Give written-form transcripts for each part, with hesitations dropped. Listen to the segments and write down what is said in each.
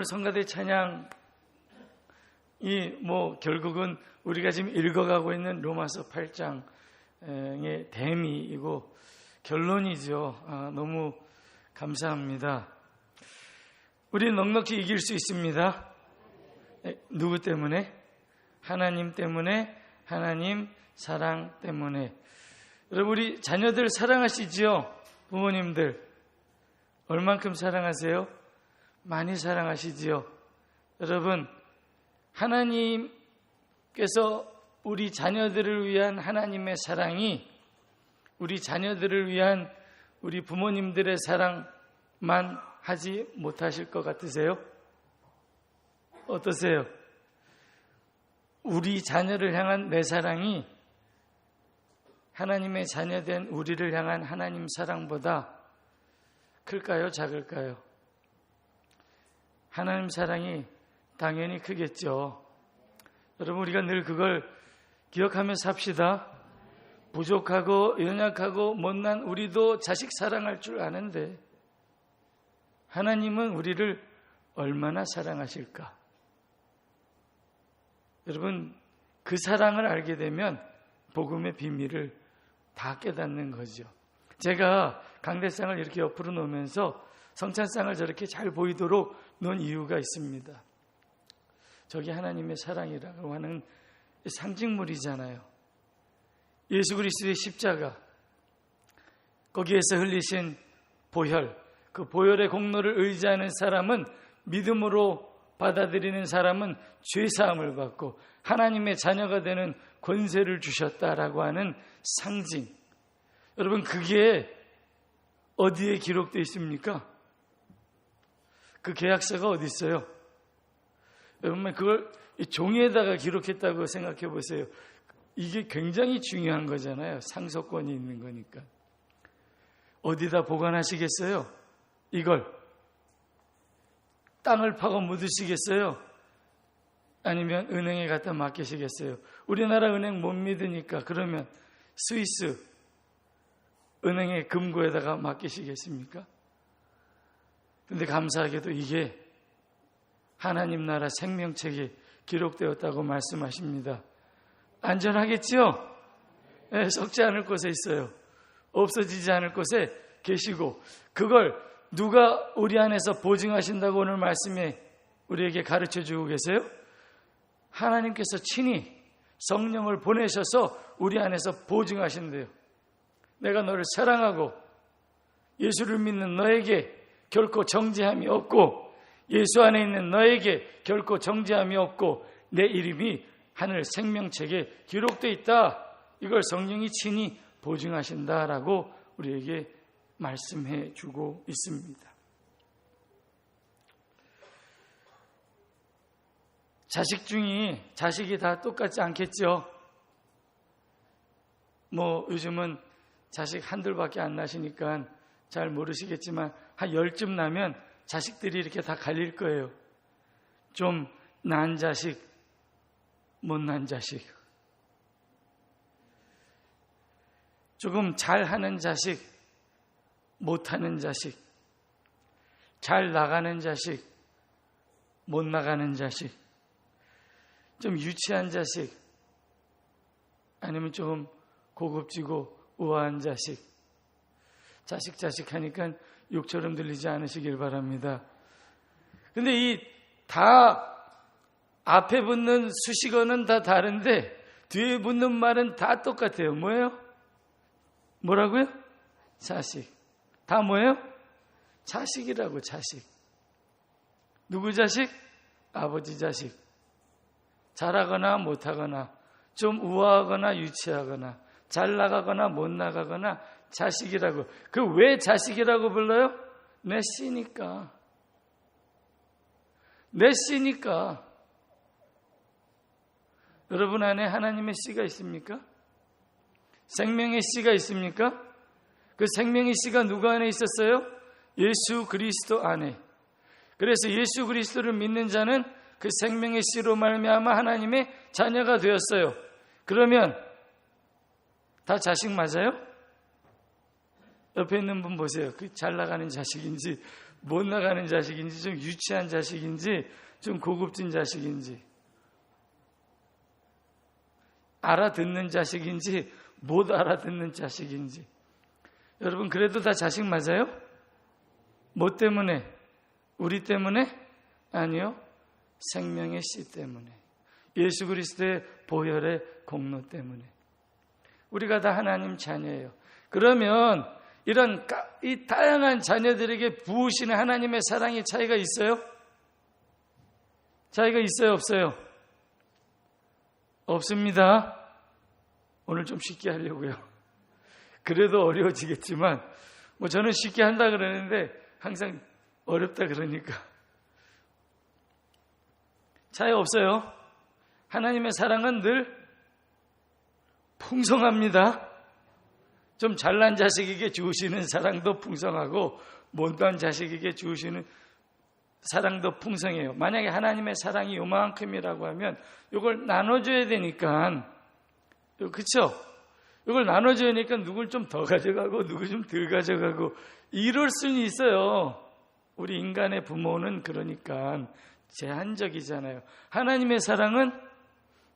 오늘 성가대 찬양이 결국은 우리가 지금 읽어가고 있는 로마서 8장의 대미이고 결론이죠. 너무 감사합니다. 우리 넉넉히 이길 수 있습니다. 누구 때문에? 하나님 때문에, 하나님 사랑 때문에. 여러분, 우리 자녀들 사랑하시지요? 부모님들 얼만큼 사랑하세요? 많이 사랑하시지요? 여러분, 하나님께서 우리 자녀들을 위한 하나님의 사랑이 우리 자녀들을 위한 우리 부모님들의 사랑만 하지 못하실 것 같으세요? 어떠세요? 우리 자녀를 향한 내 사랑이 하나님의 자녀된 우리를 향한 하나님 사랑보다 클까요? 작을까요? 하나님 사랑이 당연히 크겠죠. 여러분, 우리가 늘 그걸 기억하며 삽시다. 부족하고 연약하고 못난 우리도 자식 사랑할 줄 아는데 하나님은 우리를 얼마나 사랑하실까? 여러분, 그 사랑을 알게 되면 복음의 비밀을 다 깨닫는 거죠. 제가 강대상을 이렇게 옆으로 놓으면서 성찬상을 저렇게 잘 보이도록 놓은 이유가 있습니다. 저게 하나님의 사랑이라고 하는 상징물이잖아요. 예수 그리스도의 십자가, 거기에서 흘리신 보혈, 그 보혈의 공로를 의지하는 사람은, 믿음으로 받아들이는 사람은 죄사함을 받고 하나님의 자녀가 되는 권세를 주셨다라고 하는 상징. 여러분, 그게 어디에 기록되어 있습니까? 그 계약서가 어디 있어요? 여러분, 그걸 종이에다가 기록했다고 생각해 보세요. 이게 굉장히 중요한 거잖아요. 상속권이 있는 거니까. 어디다 보관하시겠어요? 이걸 땅을 파고 묻으시겠어요? 아니면 은행에 갖다 맡기시겠어요? 우리나라 은행 못 믿으니까 그러면 스위스 은행의 금고에다가 맡기시겠습니까? 근데 감사하게도 이게 하나님 나라 생명책에 기록되었다고 말씀하십니다. 안전하겠죠? 네, 썩지 않을 곳에 있어요. 없어지지 않을 곳에 계시고, 그걸 누가 우리 안에서 보증하신다고 오늘 말씀에 우리에게 가르쳐주고 계세요? 하나님께서 친히 성령을 보내셔서 우리 안에서 보증하신대요. 내가 너를 사랑하고 예수를 믿는 너에게 결코 정죄함이 없고, 예수 안에 있는 너에게 결코 정죄함이 없고, 내 이름이 하늘 생명책에 기록되어 있다. 이걸 성령이 친히 보증하신다라고 우리에게 말씀해 주고 있습니다. 자식 중에 자식이 다 똑같지 않겠죠? 요즘은 자식 한둘밖에 안 나시니까 잘 모르시겠지만 한 10쯤 나면 자식들이 이렇게 다 갈릴 거예요. 좀 난 자식, 못난 자식, 조금 잘하는 자식, 못하는 자식, 잘 나가는 자식, 못 나가는 자식, 좀 유치한 자식, 아니면 좀 고급지고 우아한 자식. 자식 하니까 욕처럼 들리지 않으시길 바랍니다. 근데 이 다 앞에 붙는 수식어는 다 다른데 뒤에 붙는 말은 다 똑같아요. 뭐예요? 뭐라고요? 자식. 다 뭐예요? 자식이라고. 자식. 누구 자식? 아버지 자식. 잘하거나 못하거나, 좀 우아하거나 유치하거나, 잘 나가거나 못 나가거나 자식이라고. 그 왜 자식이라고 불러요? 내 씨니까. 내 씨니까. 여러분 안에 하나님의 씨가 있습니까? 생명의 씨가 있습니까? 그 생명의 씨가 누구 안에 있었어요? 예수 그리스도 안에. 그래서 예수 그리스도를 믿는 자는 그 생명의 씨로 말미암아 하나님의 자녀가 되었어요. 그러면 다 자식 맞아요? 옆에 있는 분 보세요. 그 잘 나가는 자식인지 못 나가는 자식인지, 좀 유치한 자식인지, 좀 고급진 자식인지, 알아듣는 자식인지, 못 알아듣는 자식인지. 여러분, 그래도 다 자식 맞아요? 뭐 때문에? 우리 때문에? 아니요. 생명의 씨 때문에. 예수 그리스도의 보혈의 공로 때문에. 우리가 다 하나님 자녀예요. 그러면 이런 이 다양한 자녀들에게 부으시는 하나님의 사랑의 차이가 있어요? 차이가 있어요? 없어요? 없습니다. 오늘 좀 쉽게 하려고요. 그래도 어려워지겠지만 뭐 저는 쉽게 한다 그러는데 항상 어렵다 그러니까. 차이 없어요. 하나님의 사랑은 늘 풍성합니다. 좀 잘난 자식에게 주시는 사랑도 풍성하고 못난 자식에게 주시는 사랑도 풍성해요. 만약에 하나님의 사랑이 요만큼이라고 하면 이걸 나눠줘야 되니까, 그렇죠? 이걸 나눠줘야 되니까 누굴 좀 더 가져가고 누굴 좀 덜 가져가고 이럴 수는 있어요. 우리 인간의 부모는 그러니까 제한적이잖아요. 하나님의 사랑은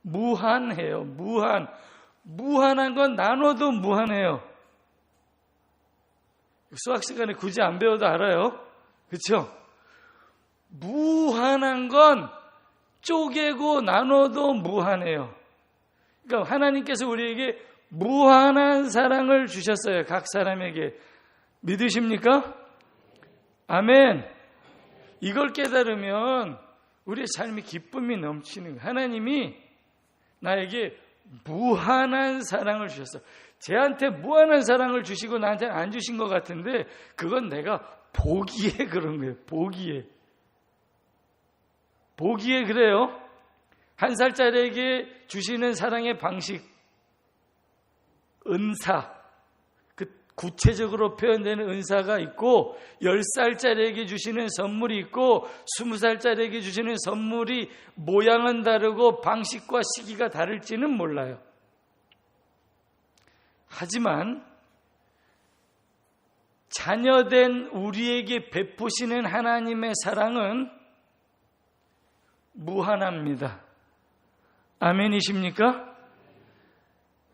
무한해요. 무한한 건 나눠도 무한해요. 수학 시간에 굳이 안 배워도 알아요. 그렇죠? 무한한 건 쪼개고 나눠도 무한해요. 그러니까 하나님께서 우리에게 무한한 사랑을 주셨어요. 각 사람에게. 믿으십니까? 아멘. 이걸 깨달으면 우리의 삶이 기쁨이 넘치는 거예요. 하나님이 나에게 무한한 사랑을 주셨어. 쟤한테 무한한 사랑을 주시고 나한테 안 주신 것 같은데 그건 내가 보기에 그런 거예요. 보기에 그래요. 1살짜리에게 주시는 사랑의 방식, 은사, 그 구체적으로 표현되는 은사가 있고 10살짜리에게 주시는 선물이 있고 20살짜리에게 주시는 선물이 모양은 다르고 방식과 시기가 다를지는 몰라요. 하지만 자녀된 우리에게 베푸시는 하나님의 사랑은 무한합니다. 아멘이십니까?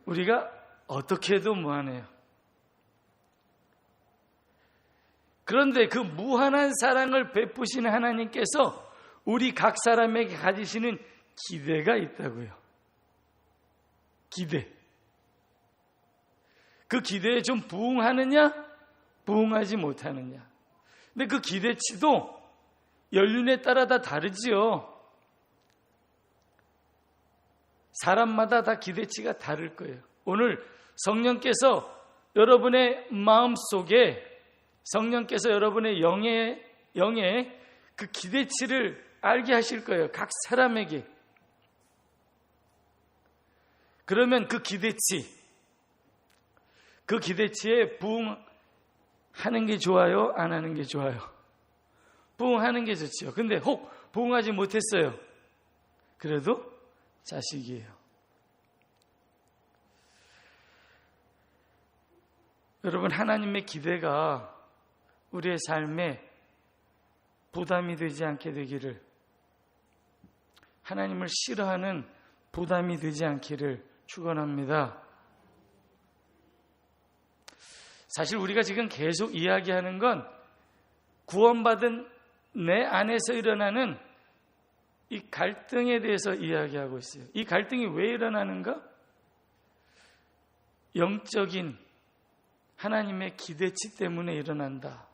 우리가 어떻게 해도 무한해요. 그런데 그 무한한 사랑을 베푸시는 하나님께서 우리 각 사람에게 가지시는 기대가 있다고요. 기대. 그 기대에 좀 부응하느냐, 부응하지 못하느냐. 근데 그 기대치도 연륜에 따라 다 다르지요. 사람마다 다 기대치가 다를 거예요. 오늘 성령께서 여러분의 마음속에, 성령께서 여러분의 영에 그 기대치를 알게 하실 거예요. 각 사람에게. 그러면 그 기대치에 부응하는 게 좋아요? 안 하는 게 좋아요? 부응하는 게 좋죠. 근데 혹 부응하지 못했어요. 그래도 자식이에요. 여러분, 하나님의 기대가 우리의 삶에 부담이 되지 않게 되기를, 하나님을 싫어하는 부담이 되지 않기를 축원합니다. 사실 우리가 지금 계속 이야기하는 건 구원받은 내 안에서 일어나는 이 갈등에 대해서 이야기하고 있어요. 이 갈등이 왜 일어나는가? 영적인 하나님의 기대치 때문에 일어난다.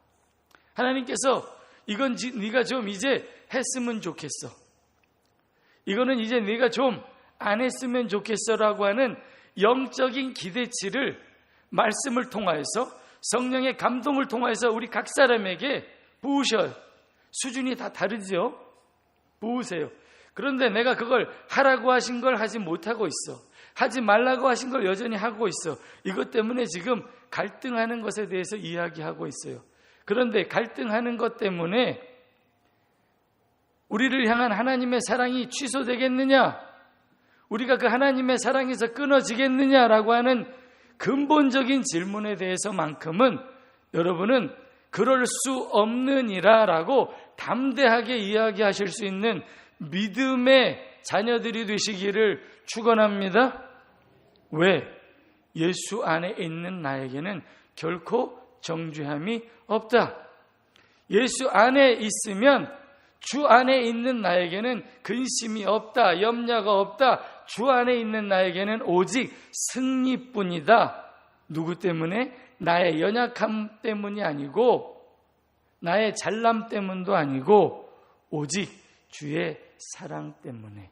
하나님께서 이건 네가 좀 이제 했으면 좋겠어. 이거는 이제 네가 좀 안 했으면 좋겠어라고 하는 영적인 기대치를 말씀을 통하여서, 성령의 감동을 통하여서 우리 각 사람에게 부으셔요. 수준이 다 다르죠. 부으세요. 그런데 내가 그걸 하라고 하신 걸 하지 못하고 있어. 하지 말라고 하신 걸 여전히 하고 있어. 이것 때문에 지금 갈등하는 것에 대해서 이야기하고 있어요. 그런데 갈등하는 것 때문에 우리를 향한 하나님의 사랑이 취소되겠느냐? 우리가 그 하나님의 사랑에서 끊어지겠느냐라고 하는 근본적인 질문에 대해서만큼은 여러분은 그럴 수 없느니라라고 담대하게 이야기하실 수 있는 믿음의 자녀들이 되시기를 축원합니다. 왜? 예수 안에 있는 나에게는 결코 정죄함이 없다. 예수 안에 있으면 주 안에 있는 나에게는 근심이 없다, 염려가 없다. 주 안에 있는 나에게는 오직 승리뿐이다. 누구 때문에? 나의 연약함 때문이 아니고, 나의 잘남 때문도 아니고, 오직 주의 사랑 때문에.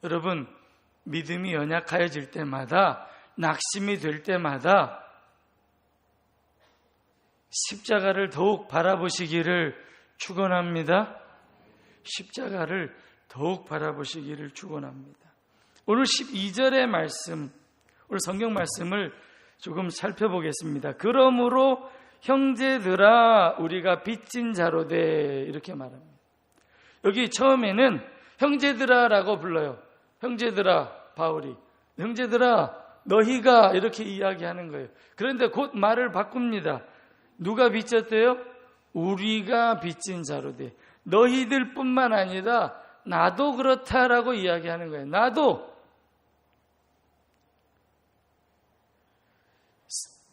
여러분, 믿음이 연약해질 때마다, 낙심이 될 때마다 십자가를 더욱 바라보시기를 축원합니다. 십자가를 더욱 바라보시기를 축원합니다. 오늘 12절의 말씀, 오늘 성경 말씀을 조금 살펴보겠습니다. 그러므로 형제들아 우리가 빚진 자로 돼, 이렇게 말합니다. 여기 처음에는 형제들아라고 불러요. 형제들아, 바울이 형제들아 너희가, 이렇게 이야기하는 거예요. 그런데 곧 말을 바꿉니다. 누가 빚졌대요? 우리가 빚진 자로 돼. 너희들 뿐만 아니라 나도 그렇다라고 이야기하는 거예요. 나도.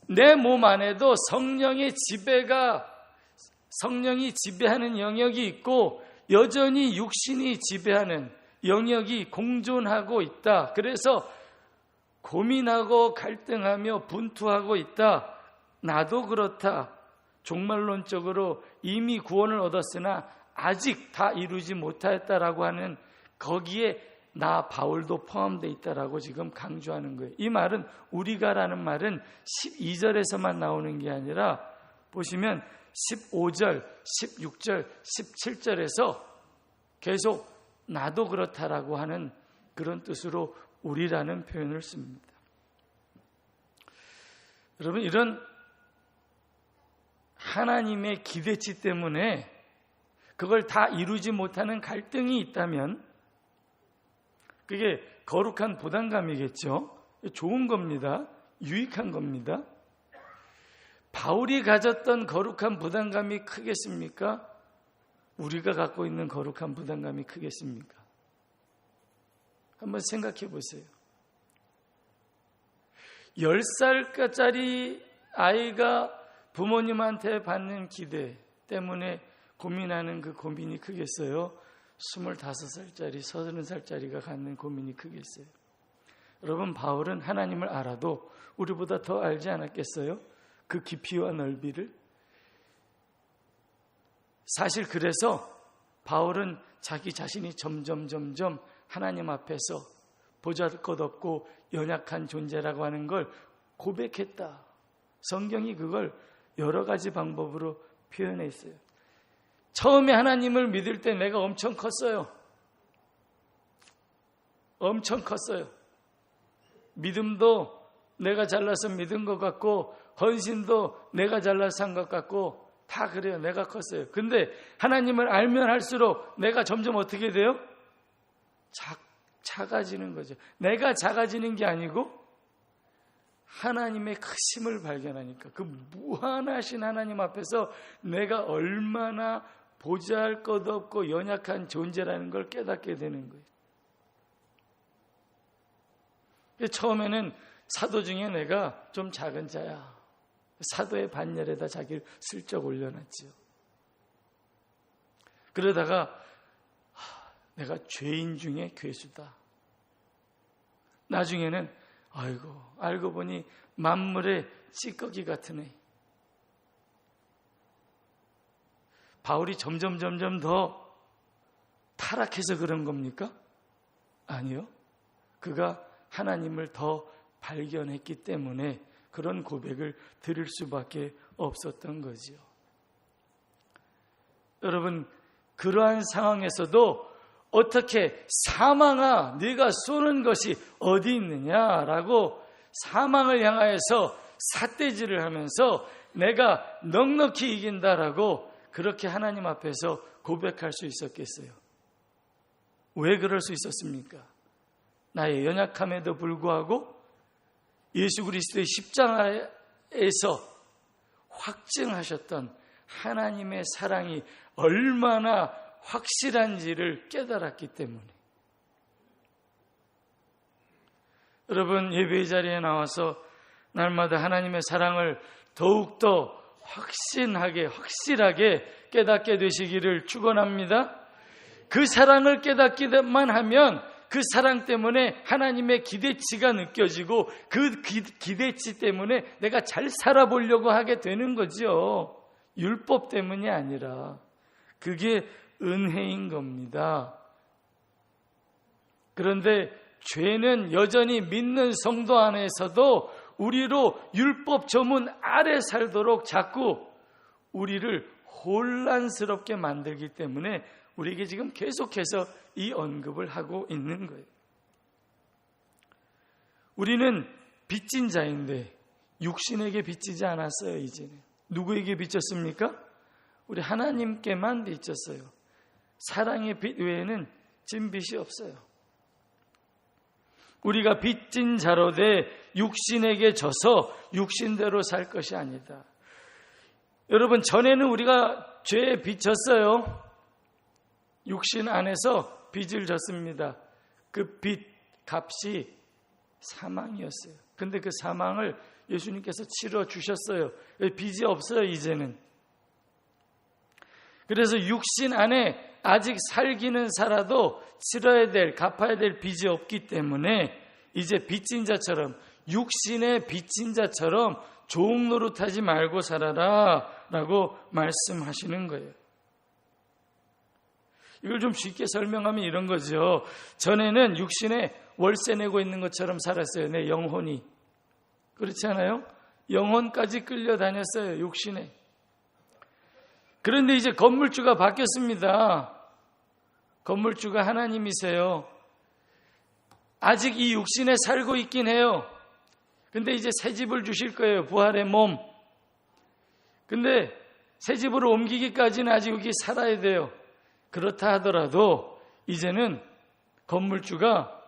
내 몸 안에도 성령이 지배하는 영역이 있고, 여전히 육신이 지배하는 영역이 공존하고 있다. 그래서 고민하고 갈등하며 분투하고 있다. 나도 그렇다. 종말론적으로 이미 구원을 얻었으나 아직 다 이루지 못하였다라고 하는, 거기에 나 바울도 포함되어 있다라고 지금 강조하는 거예요. 이 말은, 우리가라는 말은 12절에서만 나오는 게 아니라 보시면 15절, 16절, 17절에서 계속 나도 그렇다라고 하는 그런 뜻으로 우리라는 표현을 씁니다. 여러분, 이런 하나님의 기대치 때문에 그걸 다 이루지 못하는 갈등이 있다면 그게 거룩한 부담감이겠죠. 좋은 겁니다. 유익한 겁니다. 바울이 가졌던 거룩한 부담감이 크겠습니까? 우리가 갖고 있는 거룩한 부담감이 크겠습니까? 한번 생각해 보세요. 10살짜리 아이가 부모님한테 받는 기대 때문에 고민하는 그 고민이 크겠어요? 25살짜리, 30살짜리가 갖는 고민이 크겠어요? 여러분, 바울은 하나님을 알아도 우리보다 더 알지 않았겠어요? 그 깊이와 넓이를. 사실 그래서 바울은 자기 자신이 점점 하나님 앞에서 보잘것없고 연약한 존재라고 하는 걸 고백했다. 성경이 그걸 여러 가지 방법으로 표현해 있어요. 처음에 하나님을 믿을 때 내가 엄청 컸어요. 엄청 컸어요. 믿음도 내가 잘나서 믿은 것 같고, 헌신도 내가 잘나서 한 것 같고, 다 그래요. 내가 컸어요. 근데 하나님을 알면 할수록 내가 점점 어떻게 돼요? 작아지는 거죠. 내가 작아지는 게 아니고 하나님의 크심을 발견하니까, 그 무한하신 하나님 앞에서 내가 얼마나 보잘것없고 연약한 존재라는 걸 깨닫게 되는 거예요. 처음에는 사도 중에 내가 좀 작은 자야. 사도의 반열에다 자기를 슬쩍 올려놨지요. 그러다가 내가 죄인 중에 괴수다. 나중에는 알고 보니 만물의 찌꺼기 같은 애. 바울이 점점 더 타락해서 그런 겁니까? 아니요. 그가 하나님을 더 발견했기 때문에 그런 고백을 드릴 수밖에 없었던 거지요. 여러분, 그러한 상황에서도 어떻게 사망아 네가 쏘는 것이 어디 있느냐라고 사망을 향하여서 삿대질을 하면서 내가 넉넉히 이긴다라고 그렇게 하나님 앞에서 고백할 수 있었겠어요? 왜 그럴 수 있었습니까? 나의 연약함에도 불구하고 예수 그리스도의 십자가에서 확증하셨던 하나님의 사랑이 얼마나 확실한지를 깨달았기 때문에. 여러분, 예배의 자리에 나와서 날마다 하나님의 사랑을 더욱더 확실하게 깨닫게 되시기를 축원합니다. 그 사랑을 깨닫기만 하면 그 사랑 때문에 하나님의 기대치가 느껴지고 그 기대치 때문에 내가 잘 살아보려고 하게 되는 거죠. 율법 때문이 아니라 그게 은혜인 겁니다. 그런데 죄는 여전히 믿는 성도 안에서도 우리로 율법 조문 아래 살도록 자꾸 우리를 혼란스럽게 만들기 때문에 우리에게 지금 계속해서 이 언급을 하고 있는 거예요. 우리는 빚진 자인데 육신에게 빚지지 않았어요. 이제는 누구에게 빚졌습니까? 우리 하나님께만 빚졌어요. 사랑의 빚 외에는 진 빚이 없어요. 우리가 빚진 자로 돼 육신에게 져서 육신대로 살 것이 아니다. 여러분, 전에는 우리가 죄에 빚졌어요. 육신 안에서 빚을 졌습니다. 그 빚 값이 사망이었어요. 근데 그 사망을 예수님께서 치러 주셨어요. 빚이 없어요, 이제는. 그래서 육신 안에 아직 살기는 살아도 치러야 될, 갚아야 될 빚이 없기 때문에 이제 빚진 자처럼, 육신의 빚진 자처럼 종 노릇하지 말고 살아라 라고 말씀하시는 거예요. 이걸 좀 쉽게 설명하면 이런 거죠. 전에는 육신에 월세 내고 있는 것처럼 살았어요. 내 영혼이. 그렇지 않아요? 영혼까지 끌려다녔어요, 육신에. 그런데 이제 건물주가 바뀌었습니다. 건물주가 하나님이세요. 아직 이 육신에 살고 있긴 해요. 근데 이제 새 집을 주실 거예요. 부활의 몸. 근데 새 집으로 옮기기까지는 아직 여기 살아야 돼요. 그렇다 하더라도 이제는 건물주가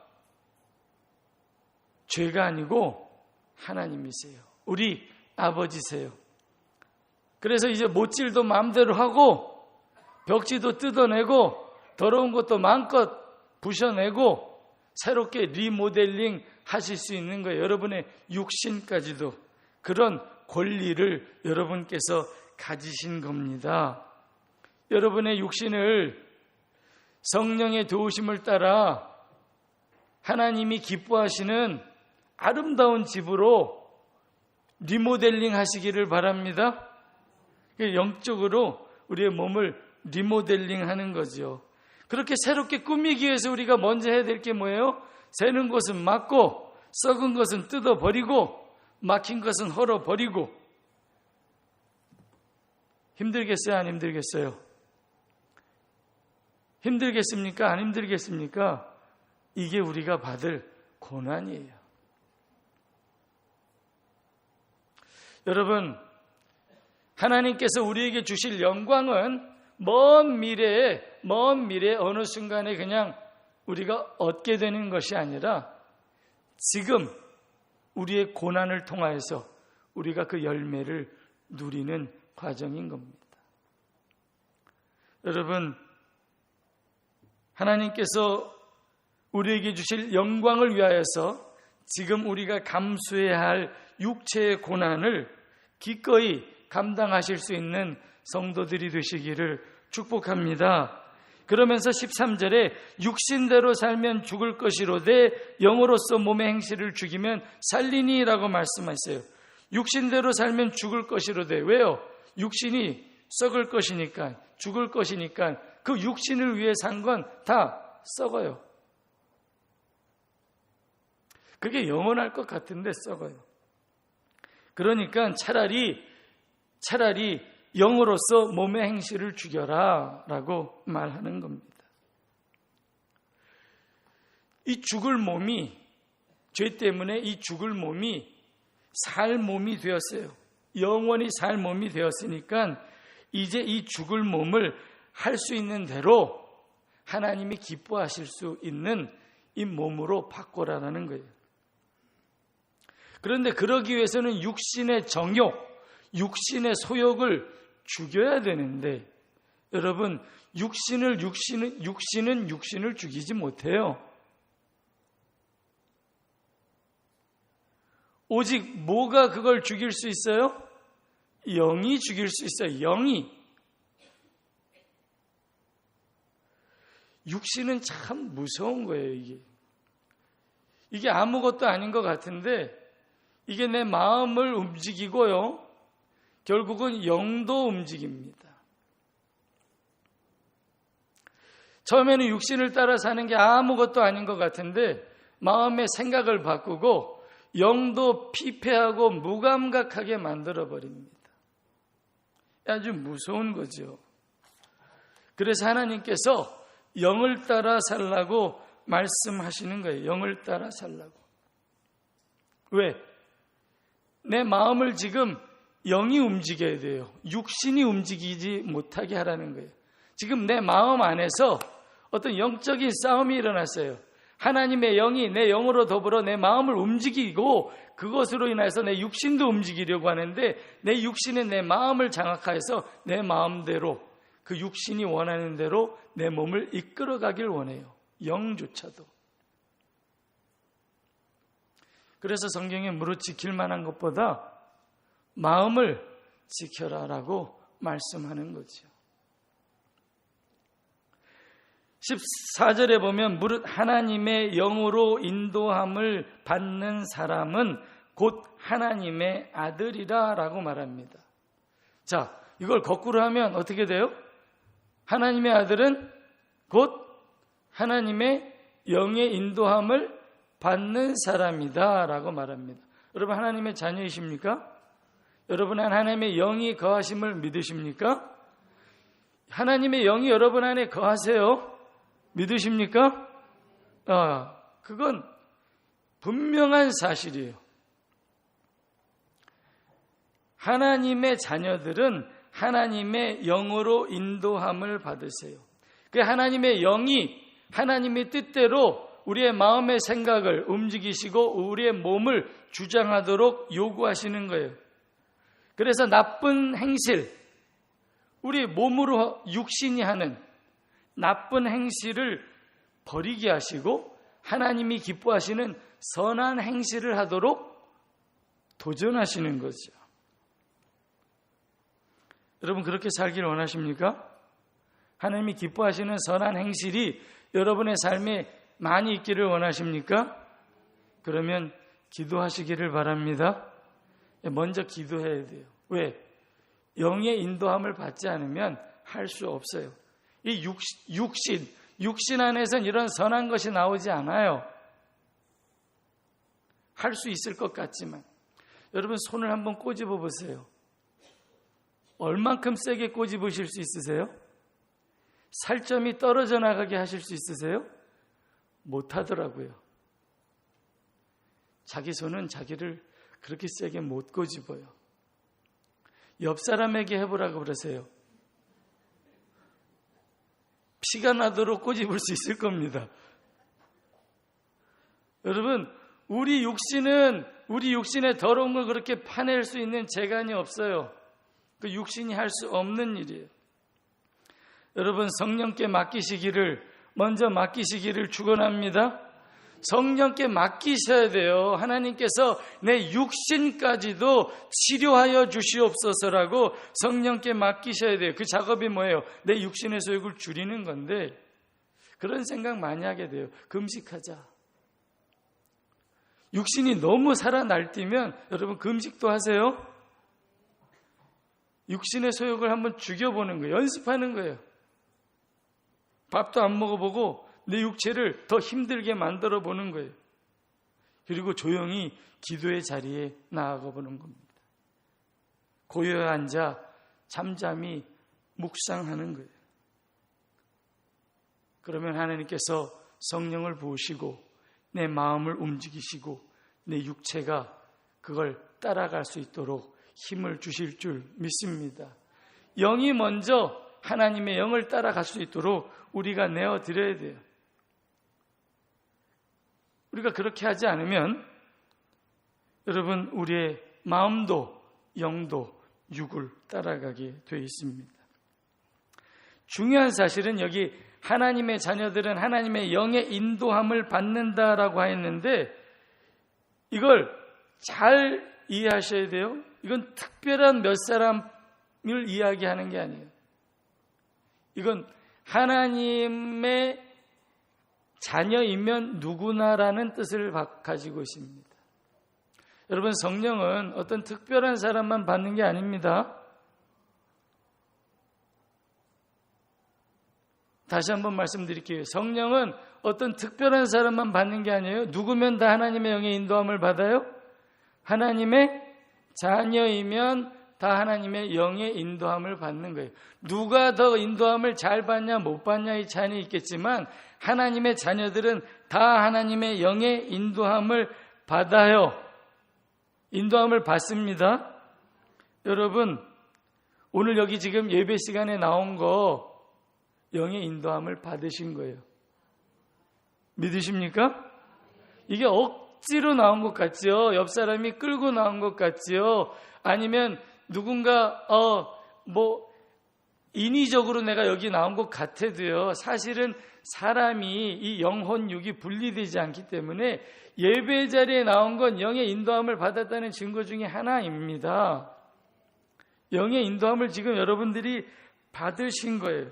죄가 아니고 하나님이세요. 우리 아버지세요. 그래서 이제 못질도 마음대로 하고 벽지도 뜯어내고 더러운 것도 마음껏 부셔내고 새롭게 리모델링 하실 수 있는 거예요. 여러분의 육신까지도 그런 권리를 여러분께서 가지신 겁니다. 여러분의 육신을 성령의 도우심을 따라 하나님이 기뻐하시는 아름다운 집으로 리모델링 하시기를 바랍니다. 영적으로 우리의 몸을 리모델링 하는 거죠. 그렇게 새롭게 꾸미기 위해서 우리가 먼저 해야 될 게 뭐예요? 새는 것은 막고 썩은 것은 뜯어버리고 막힌 것은 헐어버리고. 힘들겠어요? 안 힘들겠어요? 힘들겠습니까? 안 힘들겠습니까? 이게 우리가 받을 고난이에요. 여러분, 하나님께서 우리에게 주실 영광은 먼 미래에 어느 순간에 그냥 우리가 얻게 되는 것이 아니라 지금 우리의 고난을 통하여서 우리가 그 열매를 누리는 과정인 겁니다. 여러분, 하나님께서 우리에게 주실 영광을 위하여서 지금 우리가 감수해야 할 육체의 고난을 기꺼이 감당하실 수 있는 성도들이 되시기를 축복합니다. 그러면서 13절에 육신대로 살면 죽을 것이로되 영으로서 몸의 행실을 죽이면 살리니라고 말씀하셨어요. 육신대로 살면 죽을 것이로되. 왜요? 육신이 썩을 것이니까, 죽을 것이니까 그 육신을 위해 산 건 다 썩어요. 그게 영원할 것 같은데 썩어요. 그러니까 차라리 영으로서 몸의 행실을 죽여라 라고 말하는 겁니다. 이 죽을 몸이, 죄 때문에 이 죽을 몸이 살 몸이 되었어요. 영원히 살 몸이 되었으니까 이제 이 죽을 몸을 할 수 있는 대로 하나님이 기뻐하실 수 있는 이 몸으로 바꿔라라는 거예요. 그런데 그러기 위해서는 육신의 정욕, 육신의 소욕을 죽여야 되는데 여러분 육신은 육신을 죽이지 못해요. 오직 뭐가 그걸 죽일 수 있어요? 영이 죽일 수 있어요. 영이. 육신은 참 무서운 거예요. 이게 아무것도 아닌 것 같은데 이게 내 마음을 움직이고요. 결국은 영도 움직입니다. 처음에는 육신을 따라 사는 게 아무것도 아닌 것 같은데 마음의 생각을 바꾸고 영도 피폐하고 무감각하게 만들어버립니다. 아주 무서운 거죠. 그래서 하나님께서 영을 따라 살라고 말씀하시는 거예요. 영을 따라 살라고. 왜? 내 마음을 지금 영이 움직여야 돼요. 육신이 움직이지 못하게 하라는 거예요. 지금 내 마음 안에서 어떤 영적인 싸움이 일어났어요. 하나님의 영이 내 영으로 더불어 내 마음을 움직이고 그것으로 인해서 내 육신도 움직이려고 하는데 내 육신은 내 마음을 장악하여서 내 마음대로 그 육신이 원하는 대로 내 몸을 이끌어가길 원해요. 영조차도. 그래서 성경에 무릇 지킬 만한 것보다 마음을 지켜라라고 말씀하는 거죠. 14절에 보면 무릇 하나님의 영으로 인도함을 받는 사람은 곧 하나님의 아들이라 라고 말합니다. 자, 이걸 거꾸로 하면 어떻게 돼요? 하나님의 아들은 곧 하나님의 영의 인도함을 받는 사람이다 라고 말합니다. 여러분 하나님의 자녀이십니까? 여러분은 하나님의 영이 거하심을 믿으십니까? 하나님의 영이 여러분 안에 거하세요? 믿으십니까? 그건 분명한 사실이에요. 하나님의 자녀들은 하나님의 영으로 인도함을 받으세요. 그 하나님의 영이 하나님의 뜻대로 우리의 마음의 생각을 움직이시고 우리의 몸을 주장하도록 요구하시는 거예요. 그래서 나쁜 행실, 우리 몸으로 육신이 하는 나쁜 행실을 버리게 하시고 하나님이 기뻐하시는 선한 행실을 하도록 도전하시는 거죠. 여러분 그렇게 살기를 원하십니까? 하나님이 기뻐하시는 선한 행실이 여러분의 삶에 많이 있기를 원하십니까? 그러면 기도하시기를 바랍니다. 먼저 기도해야 돼요. 왜? 영의 인도함을 받지 않으면 할 수 없어요. 이 육신 안에서는 이런 선한 것이 나오지 않아요. 할 수 있을 것 같지만 여러분 손을 한번 꼬집어 보세요. 얼만큼 세게 꼬집으실 수 있으세요? 살점이 떨어져 나가게 하실 수 있으세요? 못하더라고요. 자기 손은 자기를 그렇게 세게 못 꼬집어요. 옆 사람에게 해보라고 그러세요. 피가 나도록 꼬집을 수 있을 겁니다. 여러분, 우리 육신의 더러운 걸 그렇게 파낼 수 있는 재간이 없어요. 그 육신이 할 수 없는 일이에요. 여러분, 성령께 먼저 맡기시기를 축원합니다. 성령께 맡기셔야 돼요. 하나님께서 내 육신까지도 치료하여 주시옵소서라고 성령께 맡기셔야 돼요. 그 작업이 뭐예요? 내 육신의 소욕을 줄이는 건데 그런 생각 많이 하게 돼요. 금식하자. 육신이 너무 살아 날뛰면 여러분 금식도 하세요. 육신의 소욕을 한번 죽여보는 거예요. 연습하는 거예요. 밥도 안 먹어보고 내 육체를 더 힘들게 만들어 보는 거예요. 그리고 조용히 기도의 자리에 나아가 보는 겁니다. 고요에 앉아 잠잠히 묵상하는 거예요. 그러면 하나님께서 성령을 부으시고 내 마음을 움직이시고 내 육체가 그걸 따라갈 수 있도록 힘을 주실 줄 믿습니다. 영이 먼저 하나님의 영을 따라갈 수 있도록 우리가 내어드려야 돼요. 우리가 그렇게 하지 않으면 여러분 우리의 마음도 영도 육을 따라가게 되어 있습니다. 중요한 사실은 여기 하나님의 자녀들은 하나님의 영의 인도함을 받는다라고 했는데 이걸 잘 이해하셔야 돼요. 이건 특별한 몇 사람을 이야기하는 게 아니에요. 이건 하나님의 자녀이면 누구나라는 뜻을 가지고 있습니다. 여러분, 성령은 어떤 특별한 사람만 받는 게 아닙니다. 다시 한번 말씀드릴게요. 성령은 어떤 특별한 사람만 받는 게 아니에요. 누구면 다 하나님의 영의 인도함을 받아요? 하나님의 자녀이면 다 하나님의 영의 인도함을 받는 거예요. 누가 더 인도함을 잘 받냐 못 받냐의 차이는 있겠지만 하나님의 자녀들은 다 하나님의 영의 인도함을 받아요. 인도함을 받습니다. 여러분, 오늘 여기 지금 예배 시간에 나온 거 영의 인도함을 받으신 거예요. 믿으십니까? 이게 억지로 나온 것 같지요? 옆 사람이 끌고 나온 것 같지요? 아니면 누군가 인위적으로 내가 여기 나온 것 같아도요, 사실은 사람이 이 영혼 육이 분리되지 않기 때문에 예배 자리에 나온 건 영의 인도함을 받았다는 증거 중에 하나입니다. 영의 인도함을 지금 여러분들이 받으신 거예요.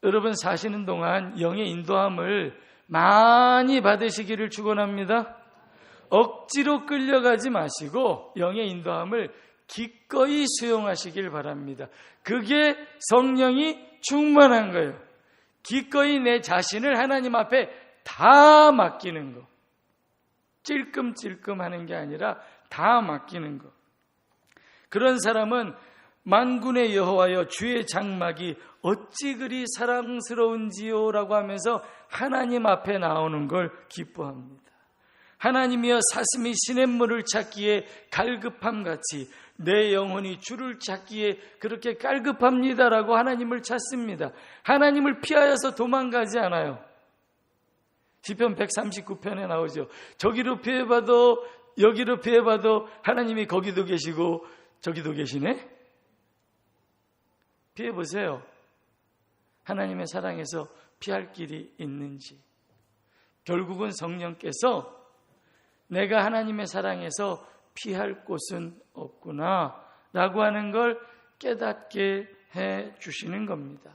여러분 사시는 동안 영의 인도함을 많이 받으시기를 축원합니다. 억지로 끌려가지 마시고 영의 인도함을 기꺼이 수용하시길 바랍니다. 그게 성령이 충만한 거예요. 기꺼이 내 자신을 하나님 앞에 다 맡기는 거. 찔끔찔끔 하는 게 아니라 다 맡기는 거. 그런 사람은 만군의 여호와여 주의 장막이 어찌 그리 사랑스러운지요 라고 하면서 하나님 앞에 나오는 걸 기뻐합니다. 하나님이여 사슴이 시냇물을 찾기에 갈급함같이 내 영혼이 주를 찾기에 그렇게 갈급합니다라고 하나님을 찾습니다. 하나님을 피하여서 도망가지 않아요. 시편 139편에 나오죠. 저기로 피해봐도 여기로 피해봐도 하나님이 거기도 계시고 저기도 계시네. 피해보세요. 하나님의 사랑에서 피할 길이 있는지. 결국은 성령께서 내가 하나님의 사랑에서 피할 곳은 없구나 라고 하는 걸 깨닫게 해 주시는 겁니다.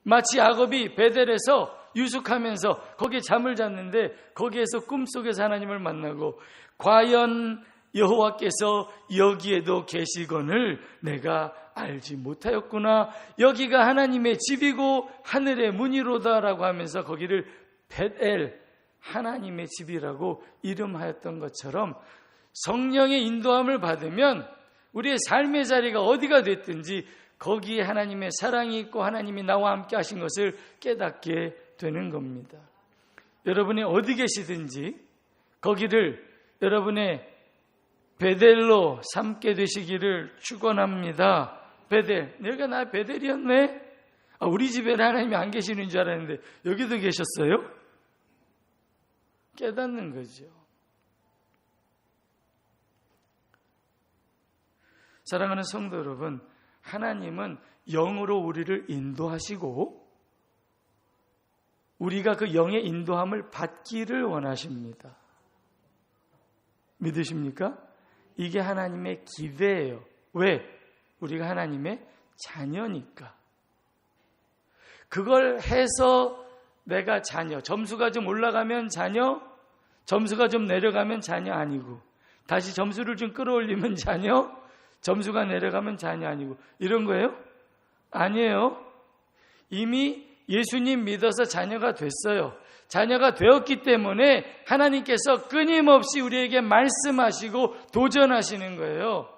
마치 야곱이 베델에서 유숙하면서 거기에 잠을 잤는데 거기에서 꿈속에서 하나님을 만나고 과연 여호와께서 여기에도 계시거늘 내가 알지 못하였구나. 여기가 하나님의 집이고 하늘의 문이로다라고 하면서 거기를 벳엘 하나님의 집이라고 이름하였던 것처럼 성령의 인도함을 받으면 우리의 삶의 자리가 어디가 됐든지 거기에 하나님의 사랑이 있고 하나님이 나와 함께 하신 것을 깨닫게 되는 겁니다. 여러분이 어디 계시든지 거기를 여러분의 베델로 삼게 되시기를 축원합니다. 베델, 내가 나 베델이었네? 우리 집에는 하나님이 안 계시는 줄 알았는데 여기도 계셨어요? 깨닫는 거죠. 사랑하는 성도 여러분, 하나님은 영으로 우리를 인도하시고 우리가 그 영의 인도함을 받기를 원하십니다. 믿으십니까? 이게 하나님의 기대예요. 왜? 우리가 하나님의 자녀니까. 그걸 해서 내가 자녀, 점수가 좀 올라가면 자녀, 점수가 좀 내려가면 자녀 아니고, 다시 점수를 좀 끌어올리면 자녀, 점수가 내려가면 자녀 아니고, 이런 거예요? 아니에요. 이미 예수님 믿어서 자녀가 됐어요. 자녀가 되었기 때문에 하나님께서 끊임없이 우리에게 말씀하시고 도전하시는 거예요.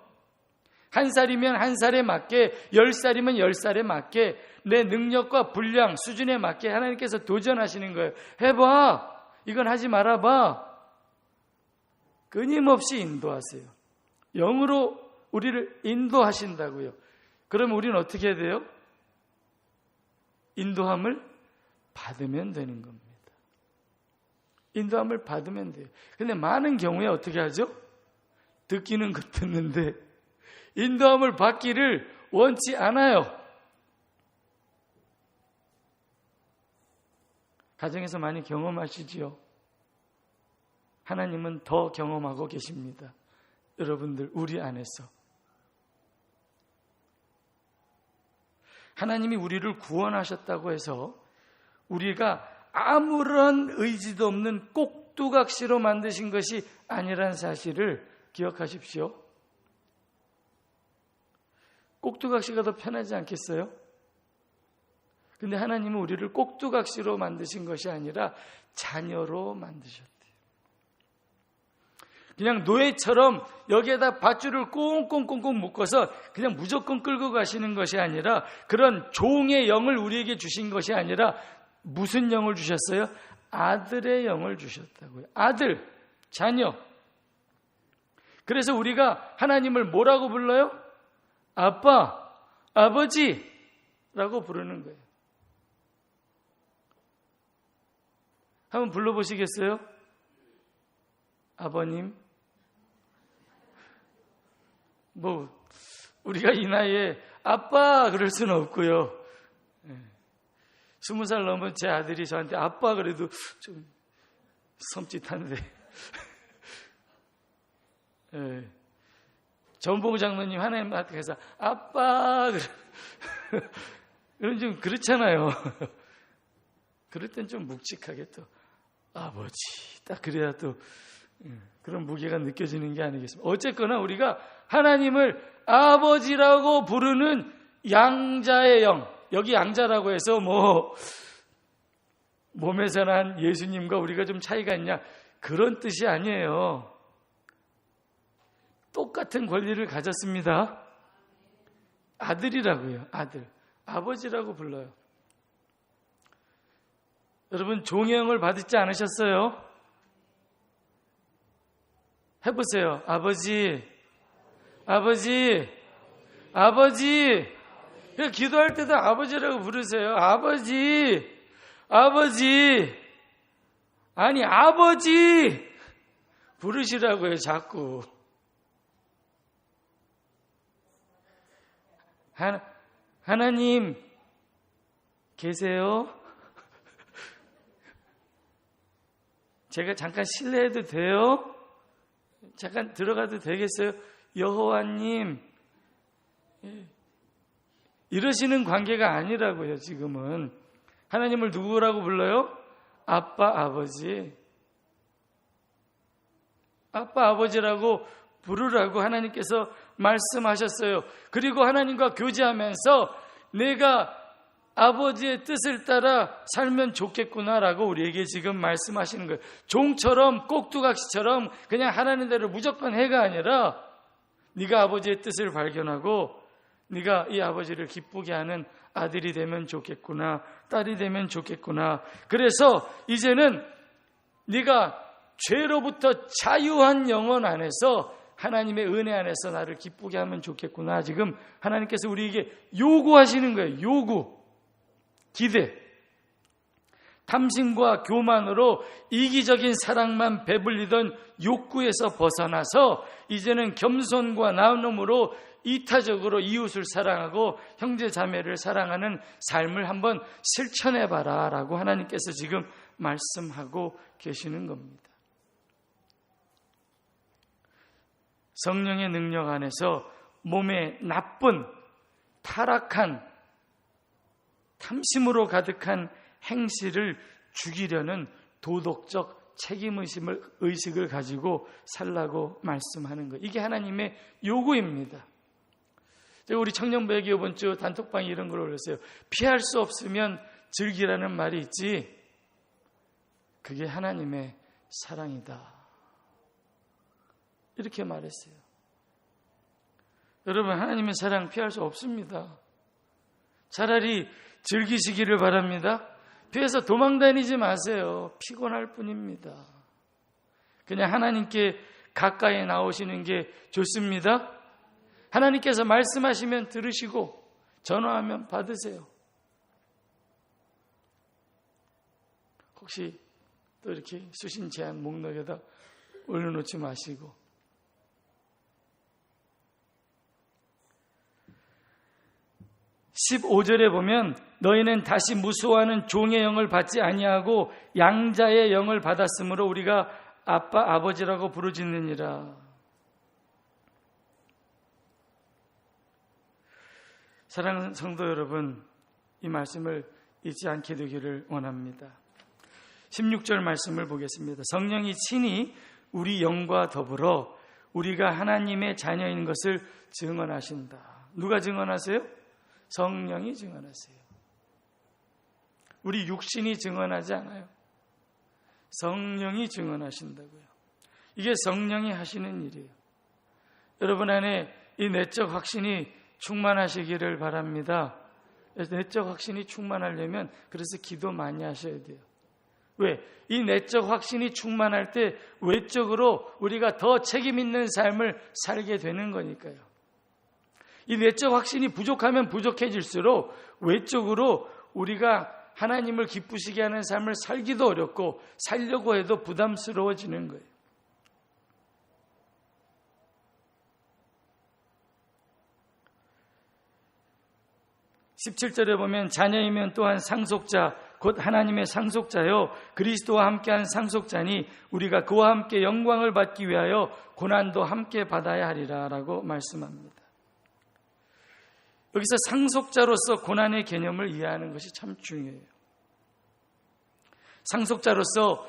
1살이면 1살에 맞게, 10살이면 10살에 맞게, 내 능력과 분량, 수준에 맞게 하나님께서 도전하시는 거예요. 해봐. 이건 하지 말아봐. 끊임없이 인도하세요. 영으로 우리를 인도하신다고요. 그럼 우리는 어떻게 해야 돼요? 인도함을 받으면 되는 겁니다. 인도함을 받으면 돼요. 근데 많은 경우에 어떻게 하죠? 듣기는 듣는데 인도함을 받기를 원치 않아요. 가정에서 많이 경험하시지요? 하나님은 더 경험하고 계십니다. 여러분들, 우리 안에서. 하나님이 우리를 구원하셨다고 해서 우리가 아무런 의지도 없는 꼭두각시로 만드신 것이 아니란 사실을 기억하십시오. 꼭두각시가 더 편하지 않겠어요? 근데 하나님은 우리를 꼭두각시로 만드신 것이 아니라 자녀로 만드셨대요. 그냥 노예처럼 여기에다 밧줄을 꽁꽁꽁꽁 묶어서 그냥 무조건 끌고 가시는 것이 아니라 그런 종의 영을 우리에게 주신 것이 아니라 무슨 영을 주셨어요? 아들의 영을 주셨다고요. 아들, 자녀. 그래서 우리가 하나님을 뭐라고 불러요? 아빠, 아버지라고 부르는 거예요. 한번 불러보시겠어요? 아버님. 우리가 이 나이에 아빠 그럴 수는 없고요. 20살 넘은 제 아들이 저한테 아빠 그래도 좀 섬찟한데. 전봉 장로님 하나님 앞에 가서 아빠 그런 좀 그렇잖아요. 그럴 땐 좀 묵직하게 또 아버지 딱 그래야 또 그런 무게가 느껴지는 게 아니겠습니까? 어쨌거나 우리가 하나님을 아버지라고 부르는 양자의 영, 여기 양자라고 해서 몸에서 난 예수님과 우리가 좀 차이가 있냐 그런 뜻이 아니에요. 똑같은 권리를 가졌습니다. 아들이라고요. 아들. 아버지라고 불러요. 여러분 종영을 받지 않으셨어요? 해보세요. 아버지, 아버지, 아버지. 기도할 때도 아버지라고 부르세요. 아버지, 아버지. 아니 아버지 부르시라고요. 자꾸. 하나님 계세요? 제가 잠깐 실례해도 돼요? 잠깐 들어가도 되겠어요? 여호와님. 이러시는 관계가 아니라고요. 지금은 하나님을 누구라고 불러요? 아빠, 아버지. 아빠, 아버지라고 부르라고 하나님께서 말씀하셨어요. 그리고 하나님과 교제하면서 내가 아버지의 뜻을 따라 살면 좋겠구나라고 우리에게 지금 말씀하시는 거예요. 종처럼 꼭두각시처럼 그냥 하라는 대로 무조건 해가 아니라 네가 아버지의 뜻을 발견하고 네가 이 아버지를 기쁘게 하는 아들이 되면 좋겠구나, 딸이 되면 좋겠구나. 그래서 이제는 네가 죄로부터 자유한 영혼 안에서 하나님의 은혜 안에서 나를 기쁘게 하면 좋겠구나. 지금 하나님께서 우리에게 요구하시는 거예요. 요구, 기대. 탐심과 교만으로 이기적인 사랑만 배불리던 욕구에서 벗어나서 이제는 겸손과 나눔으로 이타적으로 이웃을 사랑하고 형제 자매를 사랑하는 삶을 한번 실천해봐라 라고 하나님께서 지금 말씀하고 계시는 겁니다. 성령의 능력 안에서 몸에 나쁜 타락한 탐심으로 가득한 행실을 죽이려는 도덕적 책임의식을 가지고 살라고 말씀하는 거예요. 이게 하나님의 요구입니다. 제가 우리 청년부에게 이번 주 단톡방에 이런 걸 올렸어요. 피할 수 없으면 즐기라는 말이 있지. 그게 하나님의 사랑이다. 이렇게 말했어요. 여러분, 하나님의 사랑 피할 수 없습니다. 차라리 즐기시기를 바랍니다. 피해서 도망다니지 마세요. 피곤할 뿐입니다. 그냥 하나님께 가까이 나오시는 게 좋습니다. 하나님께서 말씀하시면 들으시고 전화하면 받으세요. 혹시 또 이렇게 수신 제한 목록에다 올려놓지 마시고 15절에 보면 너희는 다시 무수하는 종의 영을 받지 아니하고 양자의 영을 받았으므로 우리가 아빠 아버지라고 부르짖느니라. 사랑하는 성도 여러분, 이 말씀을 잊지 않게 되기를 원합니다. 16절 말씀을 보겠습니다. 성령이 친히 우리 영과 더불어 우리가 하나님의 자녀인 것을 증언하신다. 누가 증언하세요? 성령이 증언하세요. 우리 육신이 증언하지 않아요. 성령이 증언하신다고요. 이게 성령이 하시는 일이에요. 여러분 안에 이 내적 확신이 충만하시기를 바랍니다. 내적 확신이 충만하려면 그래서 기도 많이 하셔야 돼요. 왜? 이 내적 확신이 충만할 때 외적으로 우리가 더 책임 있는 삶을 살게 되는 거니까요. 이 내적 확신이 부족하면 부족해질수록 외적으로 우리가 하나님을 기쁘시게 하는 삶을 살기도 어렵고 살려고 해도 부담스러워지는 거예요. (17절에) 보면 자녀이면 또한 상속자 곧 하나님의 상속자요 그리스도와 함께한 상속자니 우리가 그와 함께 영광을 받기 위하여 고난도 함께 받아야 하리라 라고 말씀합니다. 여기서 상속자로서 고난의 개념을 이해하는 것이 참 중요해요. 상속자로서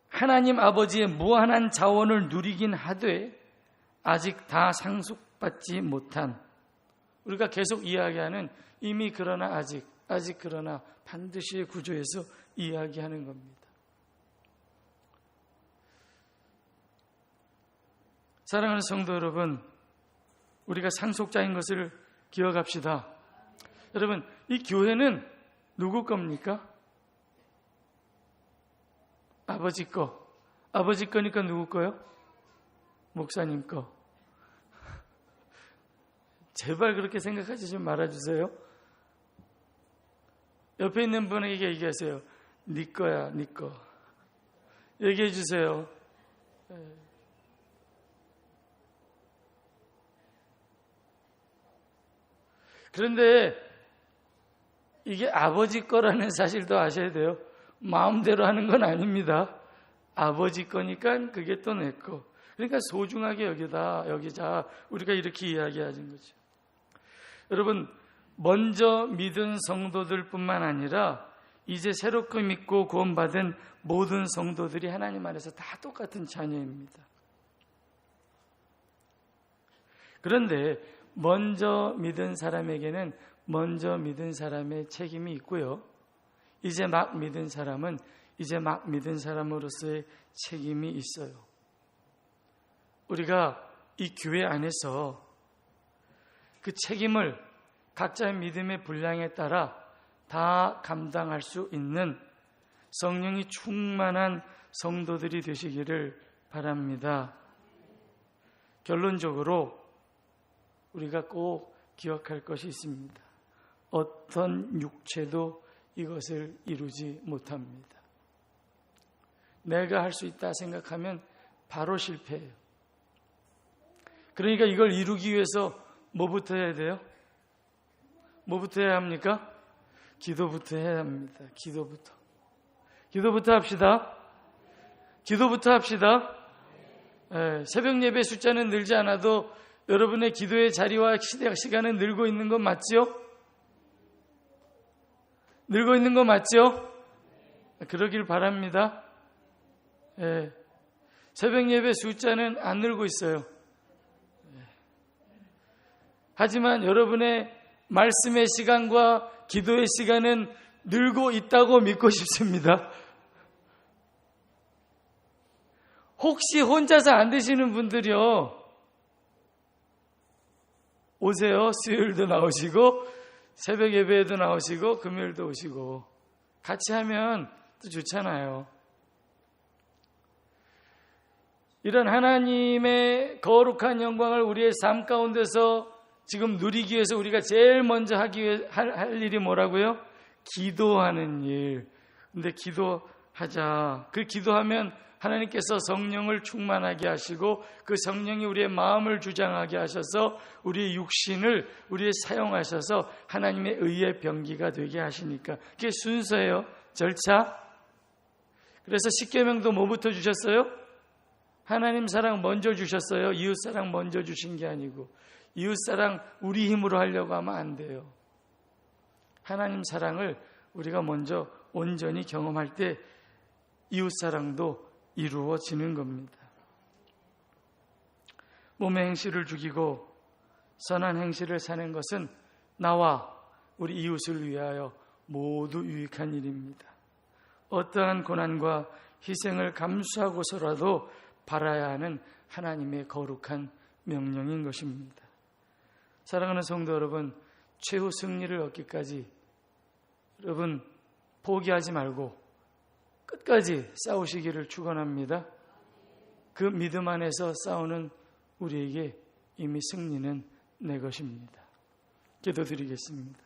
하나님 아버지의 무한한 자원을 누리긴 하되 아직 다 상속받지 못한, 우리가 계속 이야기하는 이미 그러나 아직 그러나 반드시의 구조에서 이야기하는 겁니다. 사랑하는 성도 여러분, 우리가 상속자인 것을 기억합시다. 여러분, 이 교회는 누구 겁니까? 아버지 거. 아버지 거니까 누구 거요? 목사님 거. 제발 그렇게 생각하지 좀 말아주세요. 옆에 있는 분에게 얘기하세요. 네 거야, 네 거. 얘기해 주세요. 그런데 이게 아버지 거라는 사실도 아셔야 돼요. 마음대로 하는 건 아닙니다. 아버지 거니까 그게 또 내 거. 그러니까 소중하게 여기자. 우리가 이렇게 이야기하는 거죠. 여러분, 먼저 믿은 성도들뿐만 아니라 이제 새롭게 믿고 구원받은 모든 성도들이 하나님 안에서 다 똑같은 자녀입니다. 그런데 먼저 믿은 사람에게는 먼저 믿은 사람의 책임이 있고요. 이제 막 믿은 사람은 이제 막 믿은 사람으로서의 책임이 있어요. 우리가 이 교회 안에서 그 책임을 각자의 믿음의 분량에 따라 다 감당할 수 있는 성령이 충만한 성도들이 되시기를 바랍니다. 결론적으로 우리가 꼭 기억할 것이 있습니다. 어떤 육체도 이것을 이루지 못합니다. 내가 할 수 있다 생각하면 바로 실패해요. 그러니까 이걸 이루기 위해서 뭐부터 해야 돼요? 뭐부터 해야 합니까? 기도부터 해야 합니다. 기도부터 합시다. 기도부터 합시다. 새벽 예배 숫자는 늘지 않아도 여러분의 기도의 자리와 시간은 늘고 있는 건 맞죠? 늘고 있는 거 맞죠? 그러길 바랍니다. 새벽 예배 숫자는 안 늘고 있어요. 하지만 여러분의 말씀의 시간과 기도의 시간은 늘고 있다고 믿고 싶습니다. 혹시 혼자서 안 되시는 분들이요, 오세요. 수요일도 나오시고 새벽 예배에도 나오시고 금요일도 오시고 같이 하면 또 좋잖아요. 이런 하나님의 거룩한 영광을 우리의 삶 가운데서 지금 누리기 위해서 우리가 제일 먼저 할 일이 뭐라고요? 기도하는 일. 근데 기도하자. 그 기도하면 하나님께서 성령을 충만하게 하시고 그 성령이 우리의 마음을 주장하게 하셔서 우리의 육신을 우리의 사용하셔서 하나님의 의의 병기가 되게 하시니까 그게 순서예요. 절차. 그래서 십계명도 뭐부터 주셨어요? 하나님 사랑 먼저 주셨어요. 이웃 사랑 먼저 주신 게 아니고. 이웃 사랑 우리 힘으로 하려고 하면 안 돼요. 하나님 사랑을 우리가 먼저 온전히 경험할 때 이웃 사랑도 이루어지는 겁니다. 몸의 행실을 죽이고 선한 행실을 사는 것은 나와 우리 이웃을 위하여 모두 유익한 일입니다. 어떠한 고난과 희생을 감수하고서라도 바라야 하는 하나님의 거룩한 명령인 것입니다. 사랑하는 성도 여러분, 최후 승리를 얻기까지 여러분 포기하지 말고 끝까지 싸우시기를 축원합니다. 그 믿음 안에서 싸우는 우리에게 이미 승리는 내 것입니다. 기도드리겠습니다.